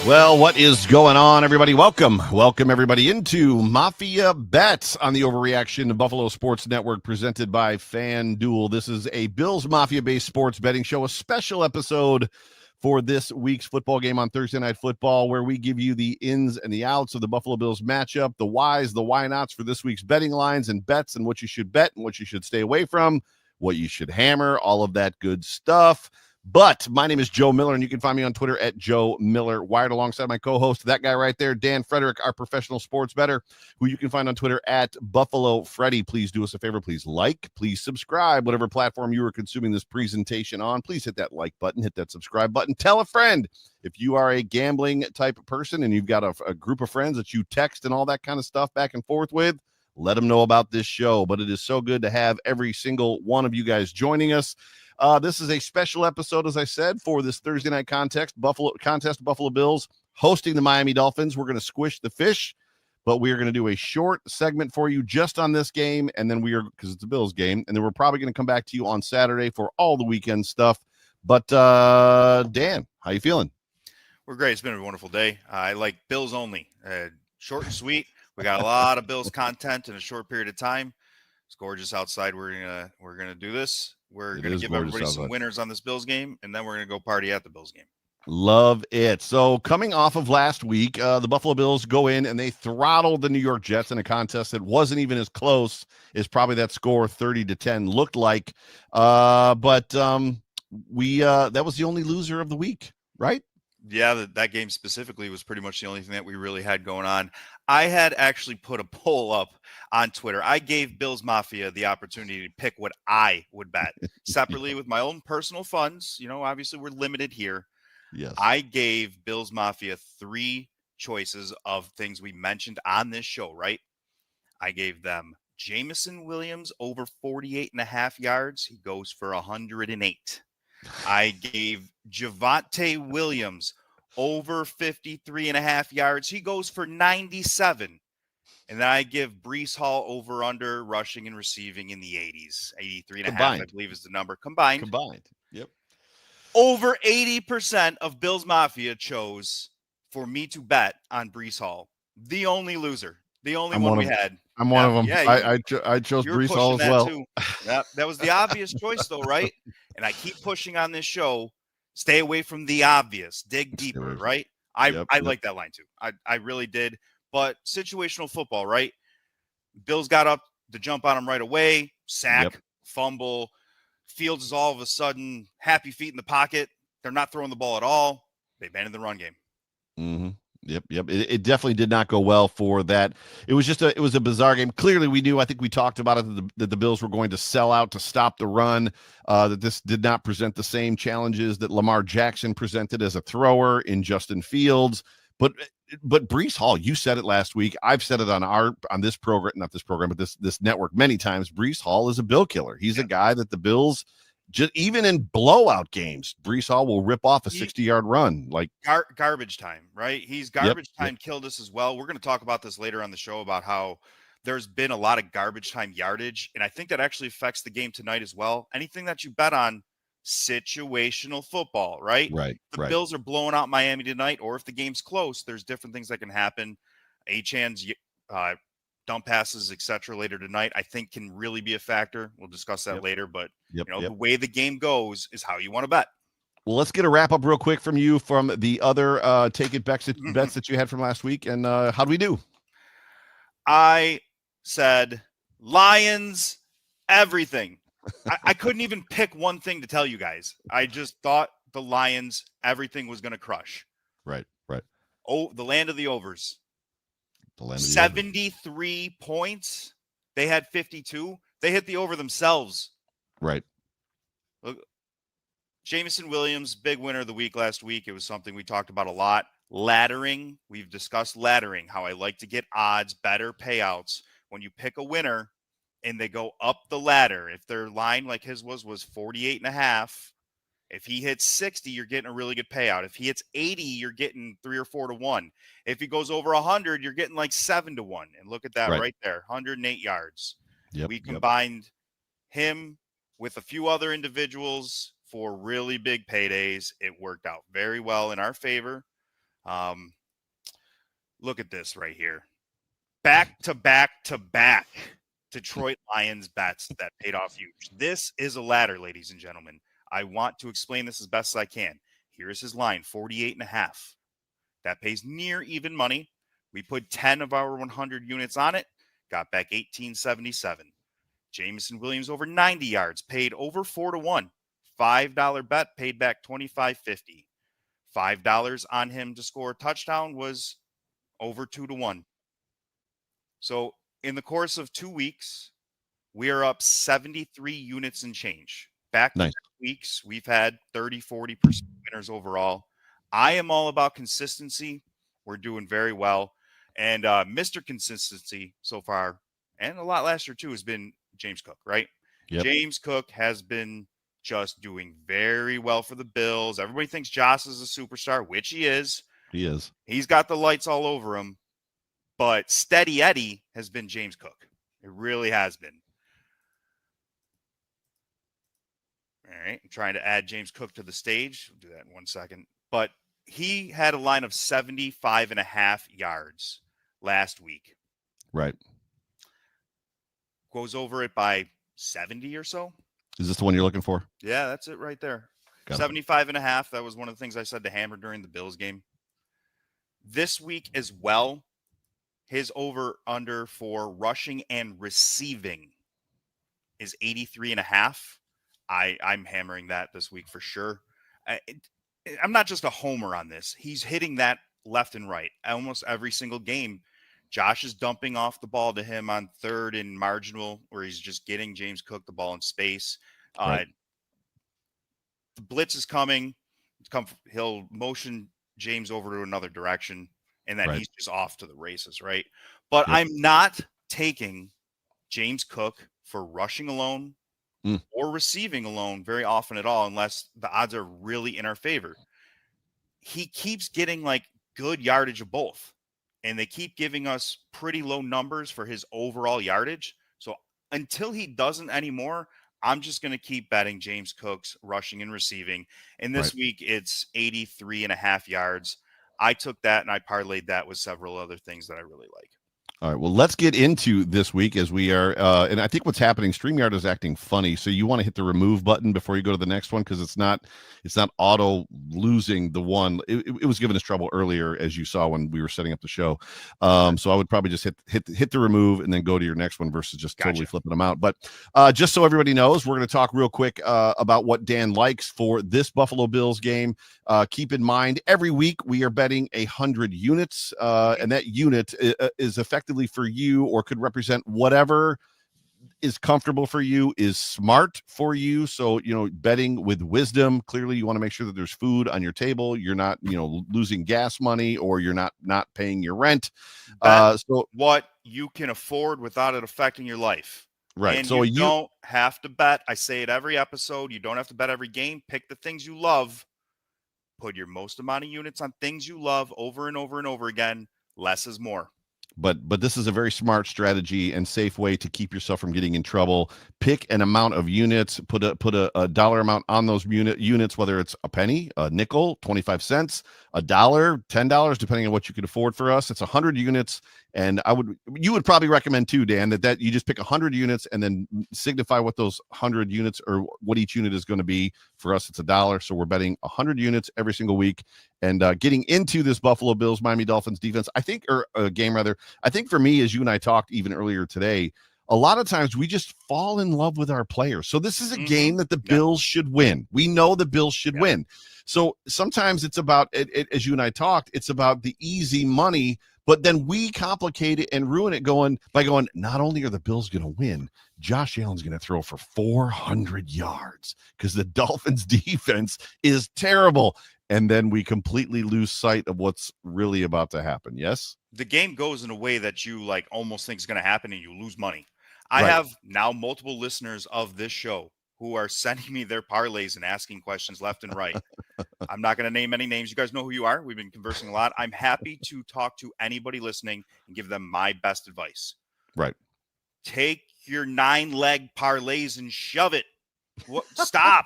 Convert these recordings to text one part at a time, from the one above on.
Well, what is going on, everybody? Welcome everybody into Mafia Bets on the Overreaction Buffalo Sports Network, presented by FanDuel. This is a Bills Mafia-based sports betting show, a special episode for this week's football game on Thursday Night Football, where we give you the ins and the outs of the Buffalo Bills matchup, the whys, the why nots for this week's betting lines and bets, and what you should bet and what you should stay away from, what you should hammer, all of that good stuff. But my name is Joe Miller, and you can find me on Twitter at Joe Miller Wired, alongside my co-host, that guy right there, Dan Frederick, our professional sports bettor, who you can find on Twitter at Buffalo Freddy. Please do us a favor. Please like, please subscribe, whatever platform you are consuming this presentation on. Please hit that like button, hit that subscribe button. Tell a friend. If you are a gambling type of person and you've got a group of friends that you text and all that kind of stuff back and forth with, let them know about this show. But it is so good to have every single one of you guys joining us. This is a special episode, as I said, for this Thursday night Buffalo Bills hosting the Miami Dolphins. We're going to squish the fish, but we are going to do a short segment for you just on this game, and then because it's a Bills game, and then we're probably going to come back to you on Saturday for all the weekend stuff. But Dan, how you feeling? We're great. It's been a wonderful day. I like Bills only, short and sweet. We got a lot of Bills content in a short period of time. It's gorgeous outside. We're gonna do this. We're going to give everybody some winners on this Bills game, and then we're going to go party at the Bills game. Love it. So coming off of last week, the Buffalo Bills go in and they throttled the New York Jets in a contest that wasn't even as close as probably that score 30-10 looked like. But that was the only loser of the week, right? Yeah, that game specifically was pretty much the only thing that we really had going on. I had actually put a poll up on Twitter. I gave Bills Mafia the opportunity to pick what I would bet separately with my own personal funds. You know, obviously we're limited here. Yes. I gave Bills Mafia 3 choices of things we mentioned on this show, right? I gave them Jameson Williams over 48.5 yards. He goes for 108. I gave Javonte Williams over 53.5 yards. He goes for 97. And then I give Breece Hall over under rushing and receiving in the 80s. 83.5, I believe, is the number. Combined. Yep. Over 80% of Bills Mafia chose for me to bet on Breece Hall. The only loser. The only one we had. I'm one of them. Yeah, I chose Breece Hall as well. Too. That was the obvious choice, though, right? And I keep pushing on this show, stay away from the obvious, dig deeper, right? I like that line, too. I really did. But situational football, right? Bills got up to jump on him right away, sack, fumble. Fields is all of a sudden happy feet in the pocket. They're not throwing the ball at all. They abandoned the run game. Mm-hmm. Yep. It definitely did not go well for that. It was a bizarre game. Clearly, we knew, I think we talked about it, that the Bills were going to sell out to stop the run, that this did not present the same challenges that Lamar Jackson presented as a thrower in Justin Fields. But Breece Hall, you said it last week. I've said it on this program, not this program, but this network many times. Breece Hall is a bill killer. He's a guy that the Bills, just even in blowout games, Breece Hall will rip off a 60-yard run. Like garbage time, right? He's garbage time killed us as well. We're going to talk about this later on the show about how there's been a lot of garbage time yardage, and I think that actually affects the game tonight as well. Anything that you bet on, situational football, right? The Bills are blowing out Miami tonight, or if the game's close, there's different things that can happen. Achane's dump passes, etc. later tonight, I think can really be a factor. We'll discuss that later, but the way the game goes is how you want to bet. Well, let's get a wrap up real quick from you from the other take it bets that you had from last week, and how do we do? I said Lions, everything. I couldn't even pick one thing to tell you guys. I just thought the Lions, everything was going to crush. Right. Oh, the land of the overs. 73 points. They had 52. They hit the over themselves. Right. Look, Jameson Williams, big winner of the week last week. It was something we talked about a lot. Laddering. We've discussed laddering, how I like to get odds, better payouts. When you pick a winner and they go up the ladder, if their line like his was 48.5, if he hits 60, you're getting a really good payout. If he hits 80, you're getting 3 or 4 to 1. If he goes over 100, you're getting like 7 to 1. And look at that right there, 108 yards. We combined him with a few other individuals for really big paydays. It worked out very well in our favor. Um, look at this right here. Back to back to back Detroit Lions bets that paid off huge. This is a ladder, ladies and gentlemen. I want to explain this as best as I can. Here is his line, 48.5. That pays near even money. We put 10 of our 100 units on it, got back 1877. Jameson Williams over 90 yards, paid over 4-1. $5 bet paid back $25.50. $5 on him to score a touchdown was over 2-1. So in the course of 2 weeks, we are up 73 units and change. Back to Nice. weeks, we've had 30-40% winners overall. I am all about consistency. We're doing very well. And Mr. Consistency so far, and a lot last year too, has been James Cook, right? Yep. James Cook has been just doing very well for the Bills. Everybody thinks Josh is a superstar, which he is. He is. He's got the lights all over him. But Steady Eddie has been James Cook. It really has been. All right. I'm trying to add James Cook to the stage. We'll do that in 1 second. But he had a line of 75.5 yards last week. Right. Goes over it by 70 or so. Is this the one you're looking for? Yeah, that's it right there. Got 75.5. That was one of the things I said to Hammer during the Bills game. This week as well, his over-under for rushing and receiving is 83.5. I'm hammering that this week for sure. I'm not just a homer on this. He's hitting that left and right. Almost every single game, Josh is dumping off the ball to him on third and marginal, where he's just getting James Cook the ball in space. Right. The blitz is coming. He'll motion James over to another direction, and then he's just off to the races, right? But I'm not taking James Cook for rushing alone or receiving alone very often at all, unless the odds are really in our favor. He keeps getting like good yardage of both, and they keep giving us pretty low numbers for his overall yardage. So until he doesn't anymore, I'm just going to keep betting James Cook's rushing and receiving. And this week it's 83.5 yards. I took that and I parlayed that with several other things that I really like. All right, well, let's get into this week as we are, and I think what's happening, StreamYard is acting funny, so you want to hit the remove button before you go to the next one, because it's not auto losing the one. It was giving us trouble earlier, as you saw when we were setting up the show. So I would probably just hit the remove and then go to your next one versus just totally flipping them out. But just so everybody knows, we're going to talk real quick about what Dan likes for this Buffalo Bills game. Keep in mind, every week we are betting 100 units, and that unit is effectively for you, or could represent whatever is comfortable for you, is smart for you. So, betting with wisdom. Clearly, you want to make sure that there's food on your table. You're not, losing gas money, or you're not paying your rent. So what you can afford without it affecting your life. Right. And so you don't have to bet. I say it every episode. You don't have to bet every game. Pick the things you love. Put your most amount of units on things you love over and over and over again. Less is more. But this is a very smart strategy and safe way to keep yourself from getting in trouble. Pick an amount of units, put a dollar amount on those units, whether it's a penny, a nickel, 25 cents, $1, $10, depending on what you can afford for us. It's 100 units. And you would probably recommend too, Dan, that you just pick 100 units and then signify what those 100 units or what each unit is going to be. For us, it's $1. So we're betting 100 units every single week. And getting into this Buffalo Bills, Miami Dolphins defense, I think for me, as you and I talked even earlier today, a lot of times we just fall in love with our players. So this is a game that the Bills should win. We know the Bills should win. So sometimes it's about, as you and I talked, it's about the easy money, but then we complicate it and ruin it by going, not only are the Bills going to win, Josh Allen's going to throw for 400 yards because the Dolphins defense is terrible. And then we completely lose sight of what's really about to happen. Yes? The game goes in a way that you almost think is going to happen and you lose money. I have now multiple listeners of this show who are sending me their parlays and asking questions left and right. I'm not going to name any names. You guys know who you are. We've been conversing a lot. I'm happy to talk to anybody listening and give them my best advice. Right. Take your 9-leg parlays and shove it. Stop.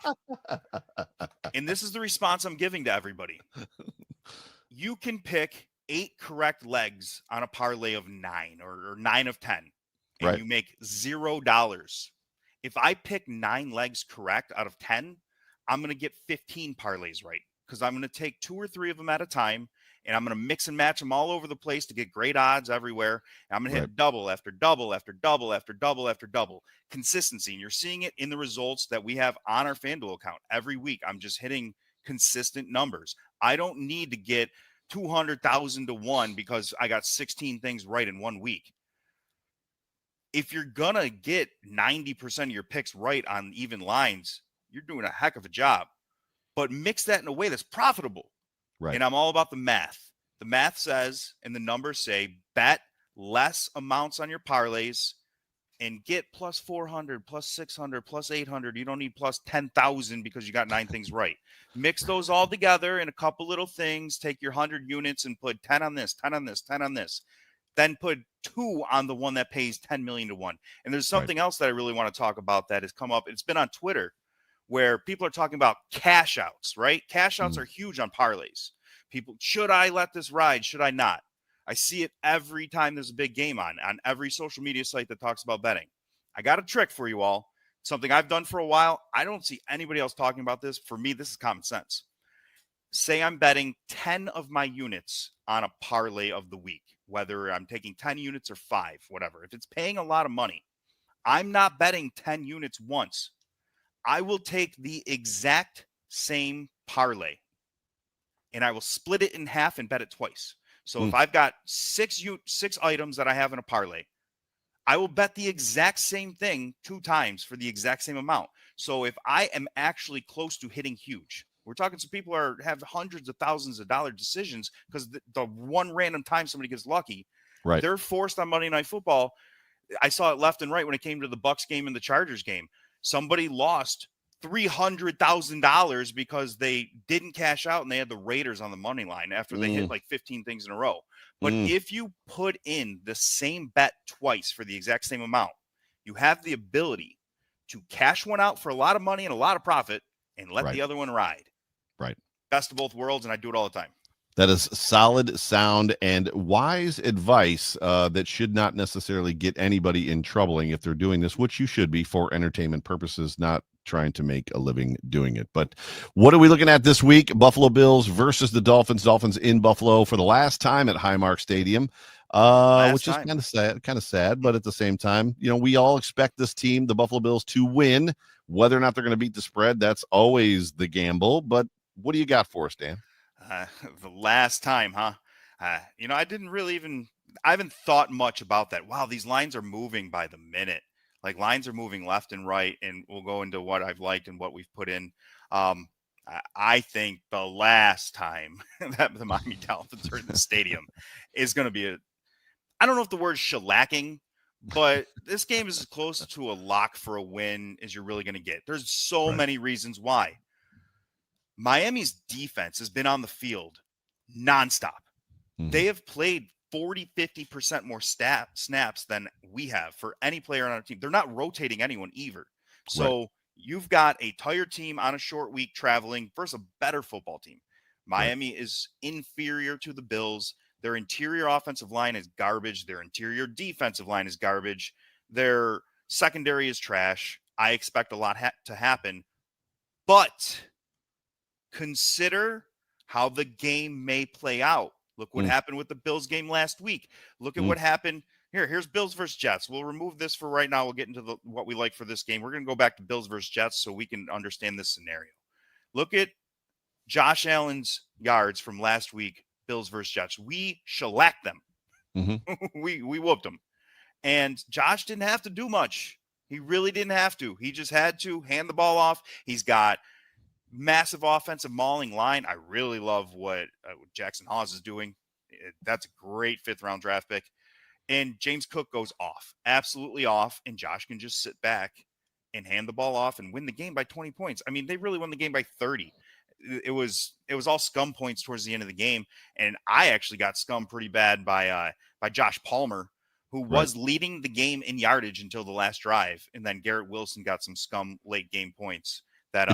And this is the response I'm giving to everybody. You can pick 8 correct legs on a parlay of 9 or 9 of 10, and Right. you make $0. If I pick 9 legs correct out of 10, I'm going to get 15 parlays right because I'm going to take 2 or 3 of them at a time, and I'm going to mix and match them all over the place to get great odds everywhere. And I'm going to Right. hit double after double after double after double after double. Consistency. And you're seeing it in the results that we have on our FanDuel account every week. I'm just hitting consistent numbers. I don't need to get 200,000 to 1 because I got 16 things right in 1 week. If you're going to get 90% of your picks right on even lines, you're doing a heck of a job. But mix that in a way that's profitable. Right. And I'm all about the math. The math says, and the numbers say, bet less amounts on your parlays and get plus 400, plus 600, plus 800. You don't need plus 10,000 because you got 9 things right. Mix those all together in a couple little things. Take your 100 units and put 10 on this, 10 on this, 10 on this. Then put 2 on the one that pays 10 million to 1. And there's something else that I really want to talk about that has come up. It's been on Twitter where people are talking about cash outs, right? Cash outs are huge on parlays. People, should I let this ride? Should I not? I see it every time there's a big game on every social media site that talks about betting. I got a trick for you all. Something I've done for a while. I don't see anybody else talking about this. For me, this is common sense. Say I'm betting 10 of my units on a parlay of the week, whether I'm taking 10 units or 5, whatever. If it's paying a lot of money, I'm not betting 10 units once. I will take the exact same parlay and I will split it in half and bet it twice. So if I've got 6 items that I have in a parlay, I will bet the exact same thing 2 times for the exact same amount. So if I am actually close to hitting huge, we're talking some people have hundreds of thousands of dollar decisions because the one random time somebody gets lucky, Right. they're forced on Monday Night Football. I saw it left and right when it came to the Bucs game and the Chargers game. Somebody lost $300,000 because they didn't cash out and they had the Raiders on the money line after they hit like 15 things in a row. But if you put in the same bet twice for the exact same amount, you have the ability to cash one out for a lot of money and a lot of profit and let the other one ride. Right. Best of both worlds, and I do it all the time. That is solid, sound, and wise advice that should not necessarily get anybody in trouble if they're doing this, which you should be for entertainment purposes, not trying to make a living doing it. But what are we looking at this week? Buffalo Bills versus the Dolphins. Dolphins in Buffalo for the last time at Highmark Stadium, which is kind of sad. But at the same time, we all expect this team, the Buffalo Bills, to win. Whether or not they're going to beat the spread, that's always the gamble. But what do you got for us, Dan? The last time, huh? I haven't thought much about that. Wow, these lines are moving by the minute. Like lines are moving left and right, and we'll go into what I've liked and what we've put in. I think the last time that the Miami Dolphins are in the stadium is going to be I don't know if the word shellacking, but this game is as close to a lock for a win as you're really going to get. There's so many reasons why. Miami's defense has been on the field nonstop. They have played 40, 50% more snaps than we have for any player on our team. They're not rotating anyone either. So you've got a tired team on a short week traveling versus a better football team. Miami is inferior to the Bills. Their interior offensive line is garbage. Their interior defensive line is garbage. Their secondary is trash. I expect a lot to happen. But consider how the game may play out. Look what happened with the Bills game last week. Look at what happened. Here's Bills versus Jets. We'll remove this for right now. We'll get into what we like for this game. We're going to go back to Bills versus Jets so we can understand this scenario. Look at Josh Allen's yards from last week, Bills versus Jets. We shellacked them. we whooped them. And Josh didn't have to do much. He really didn't have to. He just had to hand the ball off. He's got massive offensive mauling line. I really love what Jackson Hawes is doing. That's a great 5th-round draft pick. And James Cook goes off, absolutely off, and Josh can just sit back and hand the ball off and win the game by 20 points. I mean, they really won the game by 30. It was all scum points towards the end of the game, and I actually got scum pretty bad by Josh Palmer, who was leading the game in yardage until the last drive, and then Garrett Wilson got some scum late game points that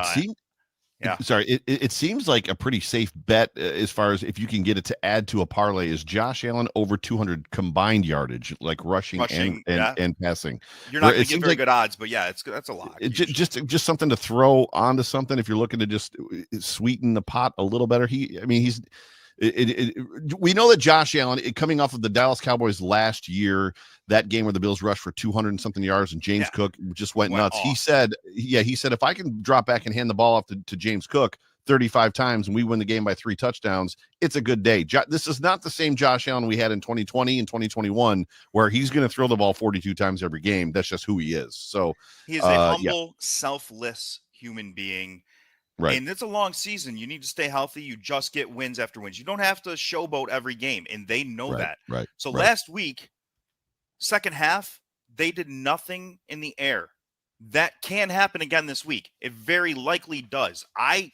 Yeah. Sorry, it seems like a pretty safe bet as far as if you can get it to add to a parlay is Josh Allen over 200 combined yardage, like rushing and Rushing, yeah. passing. You're not going It to get seems very like good odds, but yeah, that's a lock usually. just something to throw onto something if you're looking to just sweeten the pot a little better. We know that Josh Allen, coming off of the Dallas Cowboys last year, that game where the Bills rushed for 200 and something yards and James Yeah. Cook just went nuts. Off. He said, if I can drop back and hand the ball off to James Cook 35 times and we win the game by 3 touchdowns, it's a good day. This is not the same Josh Allen we had in 2020 and 2021, where he's going to throw the ball 42 times every game. That's just who he is. So he is a humble, selfless human being. Right. And it's a long season. You need to stay healthy. You just get wins after wins. You don't have to showboat every game, and they know that. Right. So last week, second half, they did nothing in the air. That can happen again this week. It very likely does. I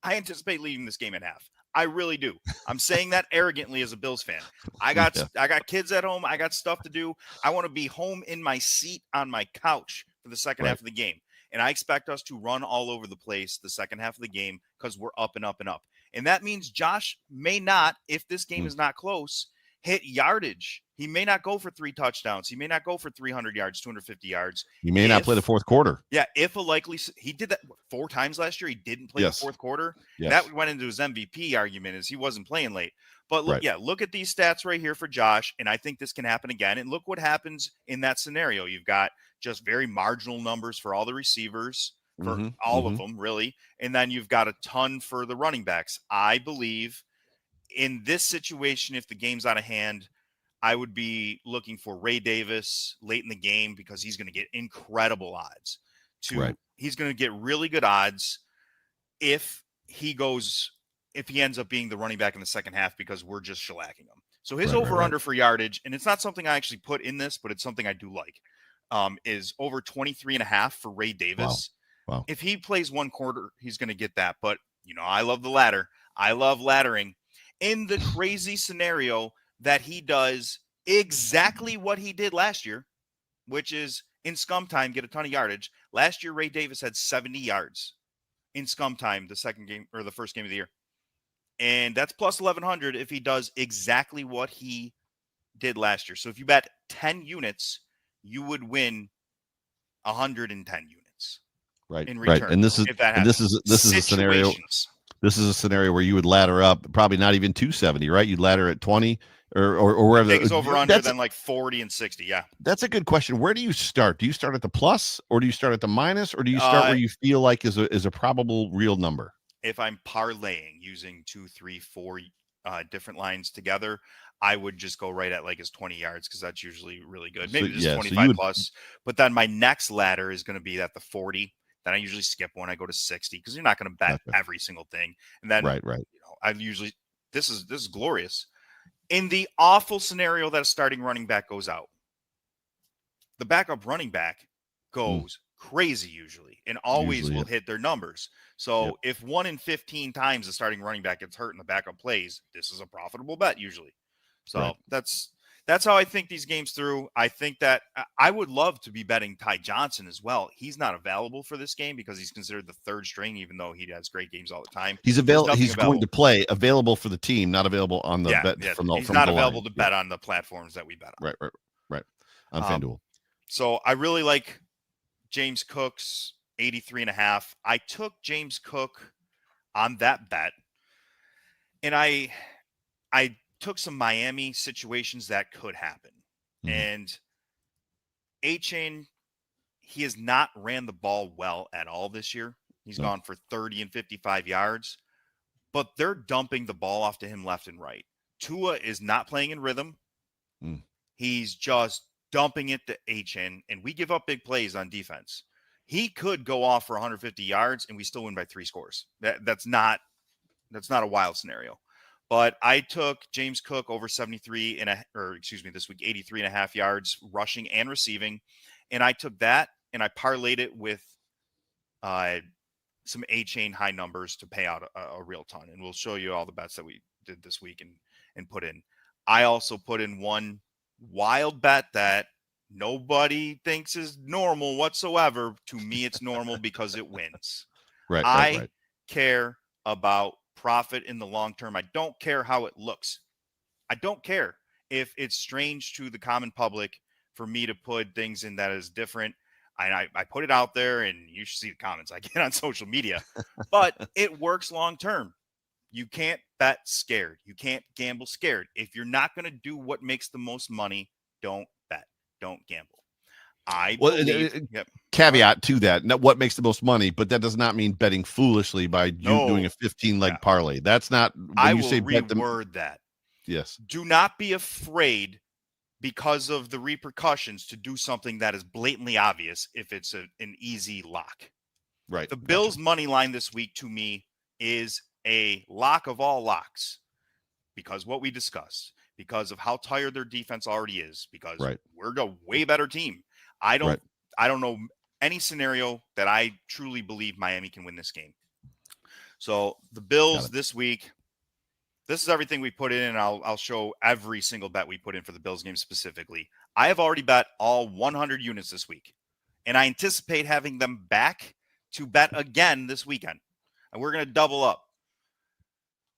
anticipate leaving this game at half. I really do. I'm saying that arrogantly as a Bills fan. I got kids at home. I got stuff to do. I want to be home in my seat on my couch for the second half of the game. And I expect us to run all over the place the second half of the game because we're up and up and up. And that means Josh may not, if this game is not close, hit yardage. He may not go for 3 touchdowns. He may not go for 300 yards, 250 yards. He may not play the fourth quarter. Yeah, he did that 4 times last year. He didn't play the fourth quarter. Yes. That went into his MVP argument is he wasn't playing late. But look at these stats right here for Josh, and I think this can happen again. And look what happens in that scenario. You've got just very marginal numbers for all the receivers, for all of them, really. And then you've got a ton for the running backs. I believe in this situation, if the game's out of hand, I would be looking for Ray Davis late in the game because he's going to get incredible odds. He's going to get really good odds if he ends up being the running back in the second half because we're just shellacking him. So his over-under for yardage, and it's not something I actually put in this, but it's something I do like, is over 23.5 for Ray Davis. Wow. If he plays one quarter, he's going to get that. But, I love the ladder. I love laddering. In the crazy scenario that he does exactly what he did last year, which is in scum time, get a ton of yardage. Last year, Ray Davis had 70 yards in scum time, the second game or the first game of the year. And that's plus 1,100 if he does exactly what he did last year. So if you bet 10 units, you would win 110 units. Right. In return. And this is a scenario. This is a scenario where you would ladder up, probably not even 270, right? You'd ladder at 20 or wherever. Take us over under than like 40 and 60. Yeah. That's a good question. Where do you start? Do you start at the plus or do you start at the minus or do you start where you feel like is a probable real number? If I'm parlaying using 2, 3, 4 different lines together, I would just go right at like his 20 yards because that's usually really good. Maybe just 25 plus. But then my next ladder is going to be at the 40. Then I usually skip one. I go to 60 because you're not going to bet every single thing. And then, I usually this is glorious. In the awful scenario that a starting running back goes out, the backup running back goes crazy usually and always will hit their numbers. So if 1 in 15 times the starting running back gets hurt and the backup plays, this is a profitable bet usually. So that's how I think these games through. I think that I would love to be betting Ty Johnson as well. He's not available for this game because he's considered the third string, even though he has great games all the time. He's available. He's going to play, available for the team, not available on the bet. He's not available to bet on the platforms that we bet on. Right. On FanDuel. So I really like James Cook's 83.5. I took James Cook on that bet, and I took some Miami situations that could happen. And A-Chain, he has not ran the ball well at all this year. He's gone for 30 and 55 yards, but they're dumping the ball off to him left and right. Tua is not playing in rhythm. He's just dumping it to A-Chain, and we give up big plays on defense. He could go off for 150 yards and we still win by 3 scores. That's not a wild scenario. But I took James Cook over this week, 83.5 yards rushing and receiving. And I took that and I parlayed it with some A-Chain high numbers to pay out a real ton. And we'll show you all the bets that we did this week and put in. I also put in one wild bet that nobody thinks is normal whatsoever. To me, it's normal because it wins. I care about profit in the long term. I don't care how it looks. I don't care if it's strange to the common public for me to put things in that is different. I put it out there, and you should see the comments I get on social media, but it works long term. You can't bet scared. You can't gamble scared. If you're not going to do what makes the most money, don't bet. Don't gamble. I believe. Caveat to that. Now, what makes the most money? But that does not mean betting foolishly by doing a 15-leg parlay. That's not. When I you will say reword that. Yes. Do not be afraid because of the repercussions to do something that is blatantly obvious if it's an easy lock. Right. The Bills' money line this week to me is a lock of all locks because what we discussed, because of how tired their defense already is, because we're a way better team. I don't know any scenario that I truly believe Miami can win this game. So the Bills this week, this is everything we put in, and I'll show every single bet we put in for the Bills game specifically. I have already bet all 100 units this week, and I anticipate having them back to bet again this weekend, and we're going to double up.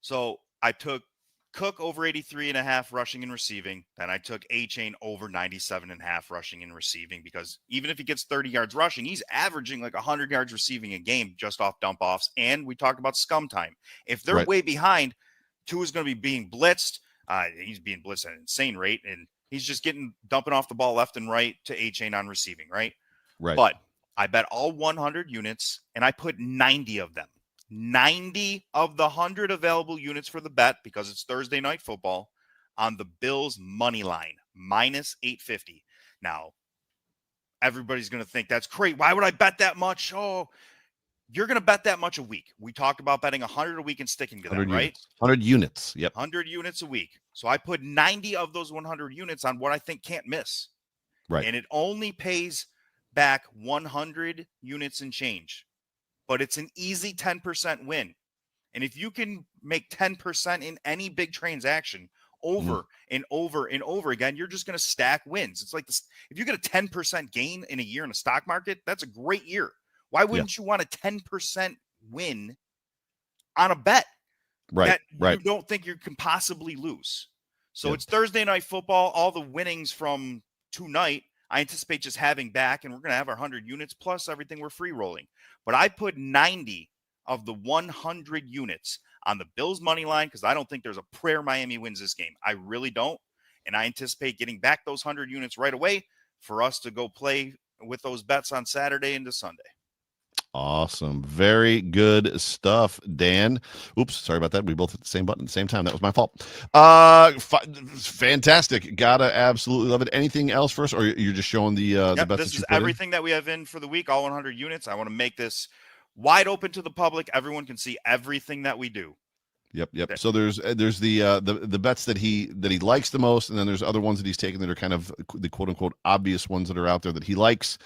So I took Cook over 83.5 rushing and receiving. Then I took A-Chain over 97.5 rushing and receiving, because even if he gets 30 yards rushing, he's averaging like 100 yards receiving a game just off dump offs. And we talked about scum time. If they're way behind, Tua's going to be being blitzed. He's being blitzed at an insane rate, and he's just dumping off the ball left and right to A-Chain on receiving, right? But I bet all 100 units, and I put 90 of them. 90 of the 100 available units for the bet, because it's Thursday night football, on the Bills money line, minus 850. Now, everybody's going to think that's great. Why would I bet that much? Oh, you're going to bet that much a week. We talked about betting 100 a week and sticking to that, right? 100 units. Yep. 100 units a week. So I put 90 of those 100 units on what I think can't miss. Right. And it only pays back 100 units and change. But it's an easy 10% win. And if you can make 10% in any big transaction over and over and over again, you're just going to stack wins. It's like this. If you get a 10% gain in a year in a stock market, that's a great year. Why wouldn't you want a 10% win on a bet that you don't think you can possibly lose? So it's Thursday night football. All the winnings from tonight, I anticipate just having back, and we're going to have our 100 units plus everything we're free rolling. But I put 90 of the 100 units on the Bills money line, because I don't think there's a prayer Miami wins this game. I really don't. And I anticipate getting back those 100 units right away for us to go play with those bets on Saturday into Sunday. Awesome. Very good stuff, Dan. Oops, sorry about that. We both hit the same button at the same time. That was my fault. Fantastic. Gotta absolutely love it. Anything else for us, or you're just showing the bets? This is everything that we have in for the week, all 100 units. I want to make this wide open to the public. Everyone can see everything that we do. Yep. So there's the bets that he likes the most, and then there's other ones that he's taken that are kind of the quote unquote obvious ones that are out there that he likes.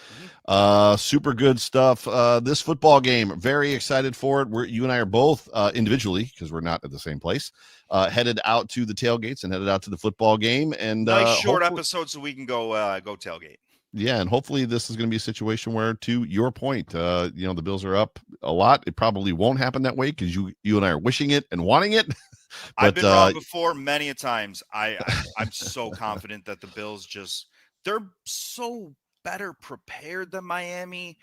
Super good stuff. This football game, very excited for it. You and I are both individually, because we're not at the same place, headed out to the tailgates and headed out to the football game. And nice short episode, so we can go tailgate. Yeah, and hopefully this is going to be a situation where, to your point, the Bills are up a lot. It probably won't happen that way because you and I are wishing it and wanting it. But, I've been wrong before many a times. I'm so confident that the Bills they're so better prepared than Miami.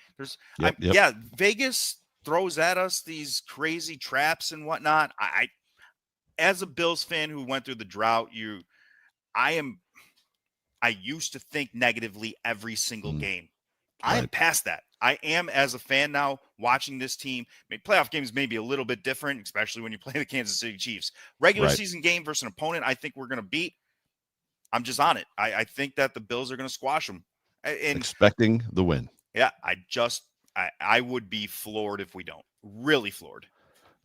Vegas throws at us these crazy traps and whatnot. I as a Bills fan who went through the drought, I used to think negatively every single game. I am past that. I am, as a fan now, watching this team. Playoff games may be a little bit different, especially when you play the Kansas City Chiefs. Regular season game versus an opponent I think we're going to beat. I'm just on it. I think that the Bills are going to squash them. And expecting the win. Yeah, I would be floored if we don't. Really floored.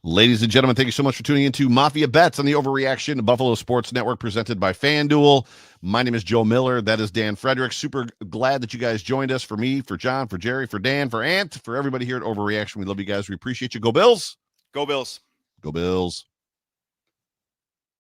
Ladies and gentlemen, thank you so much for tuning into Mafia Bets on the Overreaction Buffalo Sports Network, presented by FanDuel. My name is Joe Miller. That is Dan Frederick. Super glad that you guys joined us. For me, for John, for Jerry, for Dan, for Ant, for everybody here at Overreaction. We love you guys. We appreciate you. Go Bills. Go Bills. Go Bills.